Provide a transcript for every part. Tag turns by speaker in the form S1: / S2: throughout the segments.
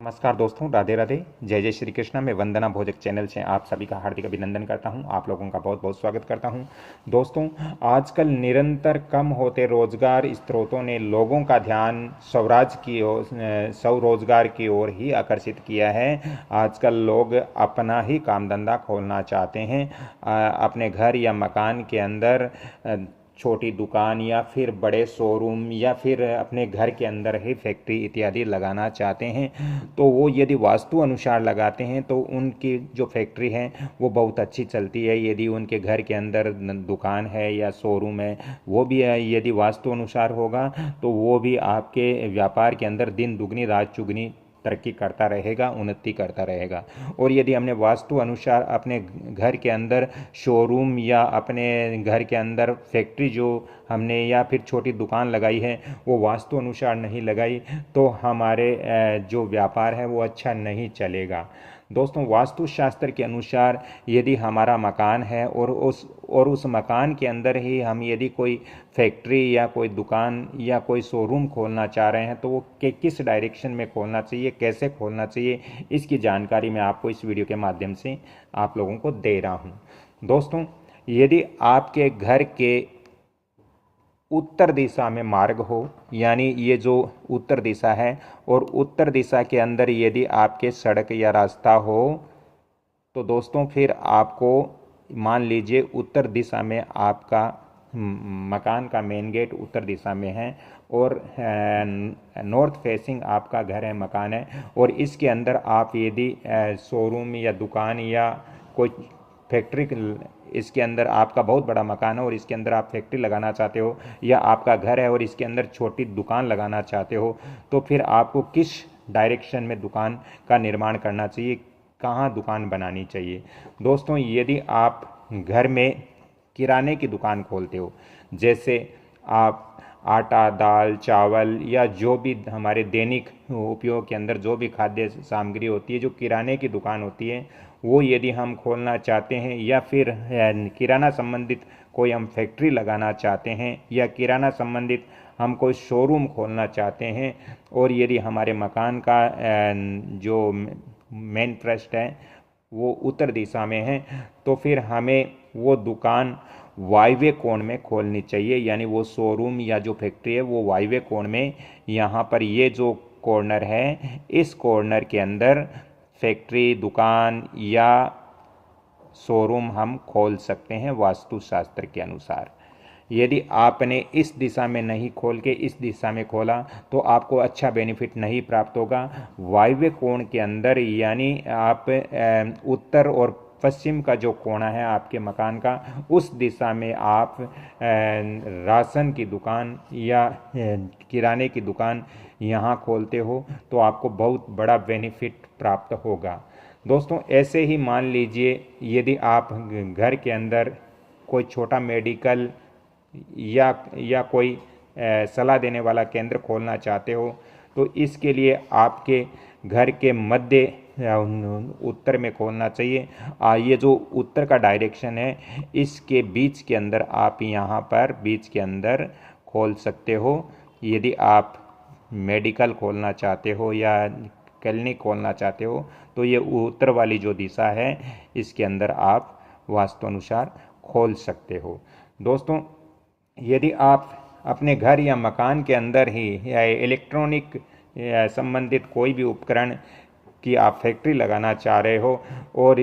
S1: नमस्कार दोस्तों, राधे राधे, जय जय श्री कृष्णा। मैं वंदना भोजक चैनल से आप सभी का हार्दिक अभिनंदन करता हूं। आप लोगों का बहुत बहुत स्वागत करता हूं। दोस्तों, आजकल निरंतर कम होते रोजगार स्रोतों ने लोगों का ध्यान स्वरोजगार की ओर ही आकर्षित किया है। आजकल लोग अपना ही काम धंधा खोलना चाहते हैं। अपने घर या मकान के अंदर छोटी दुकान या फिर बड़े शोरूम या फिर अपने घर के अंदर ही फैक्ट्री इत्यादि लगाना चाहते हैं। तो वो यदि वास्तु अनुसार लगाते हैं तो उनकी जो फैक्ट्री है वो बहुत अच्छी चलती है। यदि उनके घर के अंदर दुकान है या शोरूम है, वो भी यदि वास्तु अनुसार होगा तो वो भी आपके व्यापार के अंदर दिन दुगनी रात चुगनी तरक्की करता रहेगा, उन्नति करता रहेगा। और यदि हमने वास्तु अनुसार अपने घर के अंदर शोरूम या अपने घर के अंदर फैक्ट्री जो हमने या फिर छोटी दुकान लगाई है वो वास्तु अनुसार नहीं लगाई तो हमारे जो व्यापार है वो अच्छा नहीं चलेगा। दोस्तों, वास्तुशास्त्र के अनुसार यदि हमारा मकान है और उस मकान के अंदर ही हम यदि कोई फैक्ट्री या कोई दुकान या कोई शोरूम खोलना चाह रहे हैं तो वो किस डायरेक्शन में खोलना चाहिए, कैसे खोलना चाहिए, इसकी जानकारी मैं आपको इस वीडियो के माध्यम से आप लोगों को दे रहा हूँ। दोस्तों, यदि आपके घर के उत्तर दिशा में मार्ग हो, यानी ये जो उत्तर दिशा है और उत्तर दिशा के अंदर यदि आपके सड़क या रास्ता हो तो दोस्तों फिर आपको मान लीजिए उत्तर दिशा में आपका मकान का मेन गेट उत्तर दिशा में है और नॉर्थ फेसिंग आपका घर है, मकान है, और इसके अंदर आप यदि शोरूम या दुकान या कोई फैक्ट्री, इसके अंदर आपका बहुत बड़ा मकान है और इसके अंदर आप फैक्ट्री लगाना चाहते हो या आपका घर है और इसके अंदर छोटी दुकान लगाना चाहते हो तो फिर आपको किस डायरेक्शन में दुकान का निर्माण करना चाहिए, कहाँ दुकान बनानी चाहिए। दोस्तों, यदि आप घर में किराने की दुकान खोलते हो, जैसे आप आटा, दाल, चावल या जो भी हमारे दैनिक उपयोग के अंदर जो भी खाद्य सामग्री होती है, जो किराने की दुकान होती है, वो यदि हम खोलना चाहते हैं या फिर किराना संबंधित कोई हम फैक्ट्री लगाना चाहते हैं या किराना संबंधित हम कोई शोरूम खोलना चाहते हैं और यदि हमारे मकान का जो मेन ट्रस्ट है वो उत्तर दिशा में है तो फिर हमें वो दुकान वायव्य कोण में खोलनी चाहिए, यानी वो शोरूम या जो फैक्ट्री है वो वायव्य कोण में। यहाँ पर ये जो कॉर्नर है, इस कॉर्नर के अंदर फैक्ट्री, दुकान या शोरूम हम खोल सकते हैं वास्तुशास्त्र के अनुसार। यदि आपने इस दिशा में नहीं खोल के इस दिशा में खोला तो आपको अच्छा बेनिफिट नहीं प्राप्त होगा। वायव्य कोण के अंदर यानी आप उत्तर और पश्चिम का जो कोना है आपके मकान का, उस दिशा में आप राशन की दुकान या किराने की दुकान यहाँ खोलते हो तो आपको बहुत बड़ा बेनिफिट प्राप्त होगा। दोस्तों, ऐसे ही मान लीजिए यदि आप घर के अंदर कोई छोटा मेडिकल या कोई सलाह देने वाला केंद्र खोलना चाहते हो तो इसके लिए आपके घर के मध्य उत्तर में खोलना चाहिए। ये जो उत्तर का डायरेक्शन है इसके बीच के अंदर आप यहाँ पर बीच के अंदर खोल सकते हो। यदि आप मेडिकल खोलना चाहते हो या क्लिनिक खोलना चाहते हो तो ये उत्तर वाली जो दिशा है इसके अंदर आप वास्तु अनुसार खोल सकते हो। दोस्तों, यदि आप अपने घर या मकान के अंदर ही या इलेक्ट्रॉनिक संबंधित कोई भी उपकरण की आप फैक्ट्री लगाना चाह रहे हो और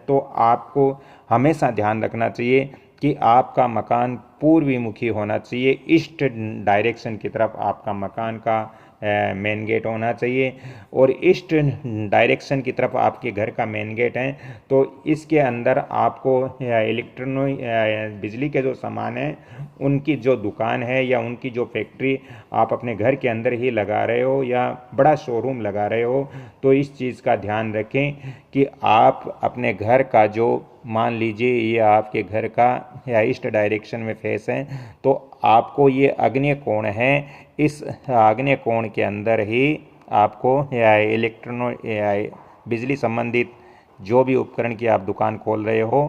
S1: तो आपको हमेशा ध्यान रखना चाहिए कि आपका मकान पूर्वी मुखी होना चाहिए। ईस्ट डायरेक्शन की तरफ आपका मकान का मेन गेट होना चाहिए और ईस्ट डायरेक्शन की तरफ आपके घर का मेन गेट है तो इसके अंदर आपको इलेक्ट्रॉनिक बिजली के जो सामान हैं उनकी जो दुकान है या उनकी जो फैक्ट्री आप अपने घर के अंदर ही लगा रहे हो या बड़ा शोरूम लगा रहे हो तो इस चीज़ का ध्यान रखें कि आप अपने घर का जो मान लीजिए ये आपके घर का या ईस्ट डायरेक्शन में फेस है तो आपको ये आग्नेय कोण है, इस आग्नेय कोण के अंदर ही आपको बिजली संबंधित जो भी उपकरण की आप दुकान खोल रहे हो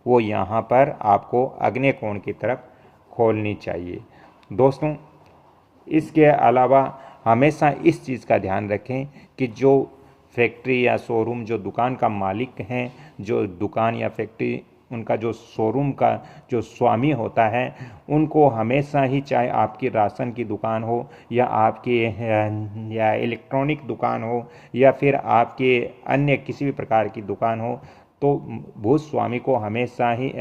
S1: वो यहाँ पर आपको आग्नेय कोण की तरफ खोलनी चाहिए। दोस्तों, इसके अलावा हमेशा इस चीज़ का ध्यान रखें कि जो फैक्ट्री या शोरूम जो दुकान का मालिक हैं, जो दुकान या फैक्ट्री उनका जो शोरूम का जो स्वामी होता है, उनको हमेशा ही, चाहे आपकी राशन की दुकान हो या आपकी या इलेक्ट्रॉनिक दुकान हो या फिर आपके अन्य किसी भी प्रकार की दुकान हो, तो भूस्वामी को हमेशा ही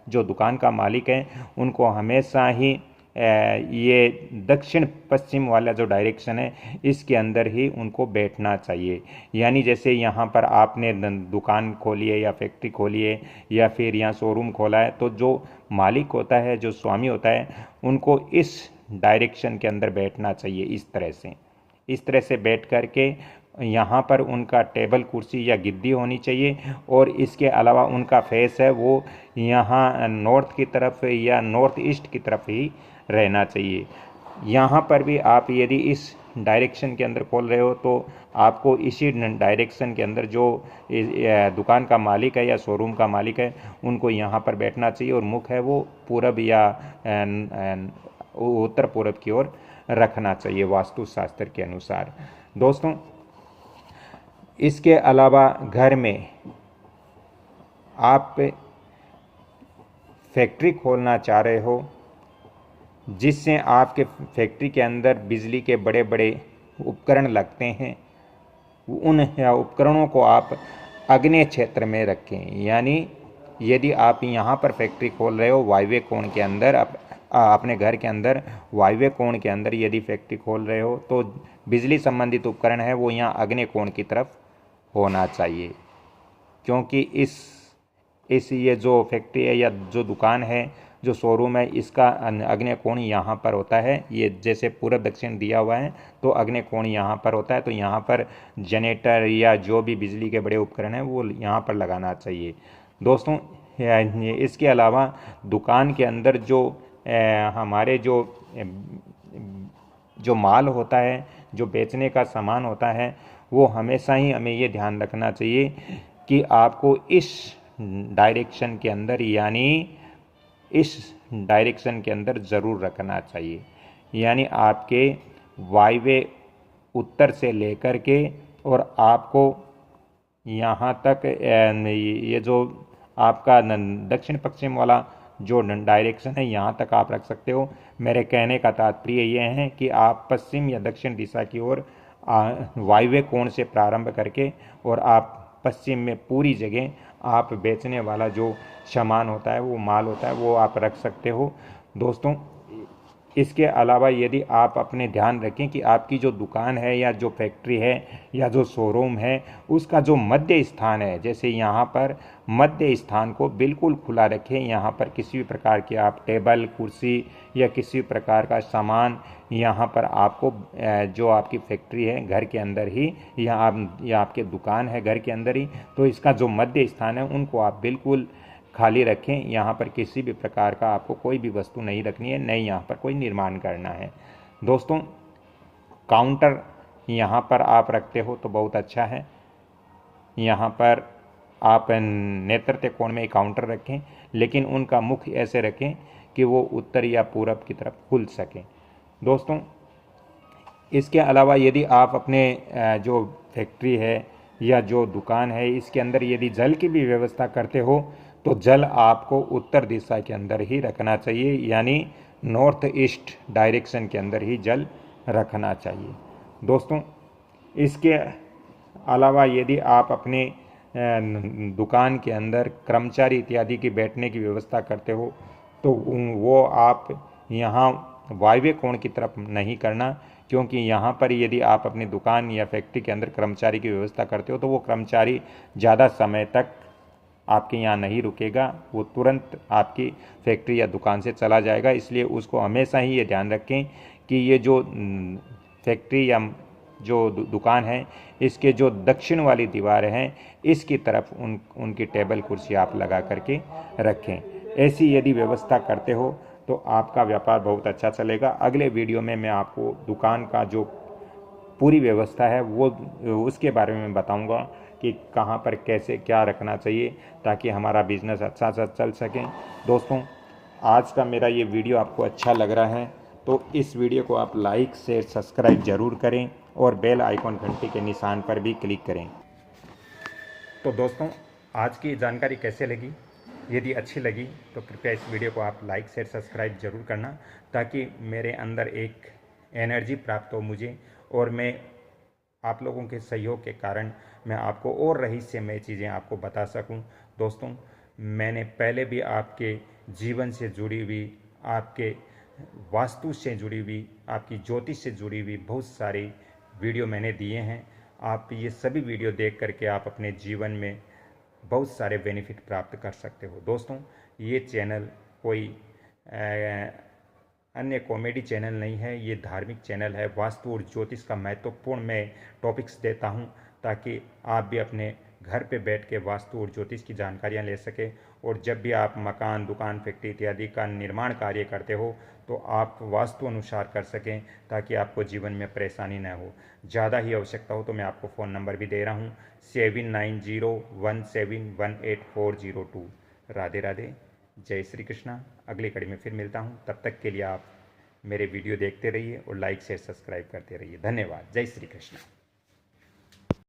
S1: जो दुकान का मालिक है उनको हमेशा ही ये दक्षिण पश्चिम वाला जो डायरेक्शन है इसके अंदर ही उनको बैठना चाहिए। यानी जैसे यहाँ पर आपने दुकान खोली है या फैक्ट्री खोली है या फिर यहाँ शोरूम खोला है, तो जो मालिक होता है, जो स्वामी होता है, उनको इस डायरेक्शन के अंदर बैठना चाहिए। इस तरह से बैठ कर के यहाँ पर उनका टेबल कुर्सी या गिद्दी होनी चाहिए, और इसके अलावा उनका फेस है वो यहाँ नॉर्थ की तरफ या नॉर्थ ईस्ट की तरफ ही रहना चाहिए। यहाँ पर भी आप यदि इस डायरेक्शन के अंदर खोल रहे हो तो आपको इसी डायरेक्शन के अंदर जो दुकान का मालिक है या शोरूम का मालिक है उनको यहाँ पर बैठना चाहिए, और मुख है वो पूरब या उत्तर पूरब की ओर रखना चाहिए वास्तुशास्त्र के अनुसार। दोस्तों, इसके अलावा घर में आप फैक्ट्री खोलना चाह रहे हो जिससे आपके फैक्ट्री के अंदर बिजली के बड़े बड़े उपकरण लगते हैं, उन उपकरणों को आप आग्नेय क्षेत्र में रखें। यानी यदि आप यहाँ पर फैक्ट्री खोल रहे हो वायव्य कोण के अंदर, अपने घर के अंदर वायव्य कोण के अंदर यदि फैक्ट्री खोल रहे हो तो बिजली संबंधित उपकरण है वो यहाँ आग्नेय कोण की तरफ होना चाहिए, क्योंकि इस ये जो फैक्ट्री है या जो दुकान है, जो शोरूम है, इसका आग्नेय कोण यहाँ पर होता है। ये जैसे पूर्व दक्षिण दिया हुआ है तो आग्नेय कोण यहाँ पर होता है, तो यहाँ पर जनरेटर या जो भी बिजली के बड़े उपकरण हैं वो यहाँ पर लगाना चाहिए। दोस्तों, इसके अलावा दुकान के अंदर जो हमारे जो माल होता है, जो बेचने का सामान होता है, वो हमेशा ही हमें ये ध्यान रखना चाहिए कि आपको इस डायरेक्शन के अंदर, यानी इस डायरेक्शन के अंदर ज़रूर रखना चाहिए। यानी आपके वायव्य उत्तर से लेकर के और आपको यहाँ तक ये जो आपका दक्षिण पश्चिम वाला जो डायरेक्शन है यहाँ तक आप रख सकते हो। मेरे कहने का तात्पर्य ये है कि आप पश्चिम या दक्षिण दिशा की ओर वायव्य कोण से प्रारंभ करके और आप पश्चिम में पूरी जगह आप बेचने वाला जो सामान होता है, वो माल होता है, वो आप रख सकते हो। दोस्तों, इसके अलावा यदि आप अपने ध्यान रखें कि आपकी जो दुकान है या जो फैक्ट्री है या जो शोरूम है उसका जो मध्य स्थान है, जैसे यहाँ पर मध्य स्थान को बिल्कुल खुला रखें। यहाँ पर किसी भी प्रकार की आप टेबल कुर्सी या किसी प्रकार का सामान यहाँ पर आपको जो आपकी फैक्ट्री है घर के अंदर ही या आपके दुकान है घर के अंदर ही, तो इसका जो मध्य स्थान है उनको आप बिल्कुल खाली रखें। यहाँ पर किसी भी प्रकार का आपको कोई भी वस्तु नहीं रखनी है, नहीं यहाँ पर कोई निर्माण करना है। दोस्तों, काउंटर यहाँ पर आप रखते हो तो बहुत अच्छा है। यहाँ पर आप नेतृत्व कोण में काउंटर रखें, लेकिन उनका मुख ऐसे रखें कि वो उत्तर या पूरब की तरफ खुल सकें। दोस्तों, इसके अलावा यदि आप अपने जो फैक्ट्री है या जो दुकान है इसके अंदर यदि जल की भी व्यवस्था करते हो तो जल आपको उत्तर दिशा के अंदर ही रखना चाहिए, यानी नॉर्थ ईस्ट डायरेक्शन के अंदर ही जल रखना चाहिए। दोस्तों, इसके अलावा यदि आप अपने दुकान के अंदर कर्मचारी इत्यादि की बैठने की व्यवस्था करते हो तो वो आप यहाँ वायव्य कोण की तरफ नहीं करना, क्योंकि यहाँ पर यदि आप अपनी दुकान या फैक्ट्री के अंदर कर्मचारी की व्यवस्था करते हो तो वो कर्मचारी ज़्यादा समय तक आपके यहाँ नहीं रुकेगा, वो तुरंत आपकी फैक्ट्री या दुकान से चला जाएगा। इसलिए उसको हमेशा ही ये ध्यान रखें कि ये जो फैक्ट्री या जो दुकान है इसके जो दक्षिण वाली दीवार हैं इसकी तरफ उनकी टेबल कुर्सी आप लगा करके रखें। ऐसी यदि व्यवस्था करते हो तो आपका व्यापार बहुत अच्छा चलेगा। अगले वीडियो में मैं आपको दुकान का जो पूरी व्यवस्था है वो उसके बारे में बताऊंगा कि कहाँ पर कैसे क्या रखना चाहिए ताकि हमारा बिजनेस अच्छा सा चल सके। दोस्तों, आज का मेरा ये वीडियो आपको अच्छा लग रहा है तो इस वीडियो को आप लाइक शेयर सब्सक्राइब ज़रूर करें और बेल आइकॉन घंटी के निशान पर भी क्लिक करें। तो दोस्तों, आज की जानकारी कैसे लगी? यदि अच्छी लगी तो कृपया इस वीडियो को आप लाइक शेयर सब्सक्राइब ज़रूर करना, ताकि मेरे अंदर एक एनर्जी प्राप्त हो मुझे, और मैं आप लोगों के सहयोग के कारण मैं आपको और रहस्यमय चीज़ें आपको बता सकूं। दोस्तों, मैंने पहले भी आपके जीवन से जुड़ी हुई, आपके वास्तु से जुड़ी हुई, आपकी ज्योतिष से जुड़ी हुई बहुत सारी वीडियो मैंने दिए हैं। आप ये सभी वीडियो देख करके आप अपने जीवन में बहुत सारे बेनिफिट प्राप्त कर सकते हो। दोस्तों, ये चैनल कोई अन्य कॉमेडी चैनल नहीं है, ये धार्मिक चैनल है। वास्तु और ज्योतिष का महत्वपूर्ण मैं टॉपिक्स देता हूँ, ताकि आप भी अपने घर पे बैठ के वास्तु और ज्योतिष की जानकारियाँ ले सकें, और जब भी आप मकान, दुकान, फैक्ट्री इत्यादि का निर्माण कार्य करते हो तो आप वास्तु अनुसार कर सकें, ताकि आपको जीवन में परेशानी न हो। ज़्यादा ही आवश्यकता हो तो मैं आपको फ़ोन नंबर भी दे रहा हूँ 7901718402। राधे राधे, जय श्री कृष्णा। अगली कड़ी में फिर मिलता हूँ, तब तक के लिए आप मेरे वीडियो देखते रहिए और लाइक शेयर सब्सक्राइब करते रहिए। धन्यवाद। जय श्री कृष्ण।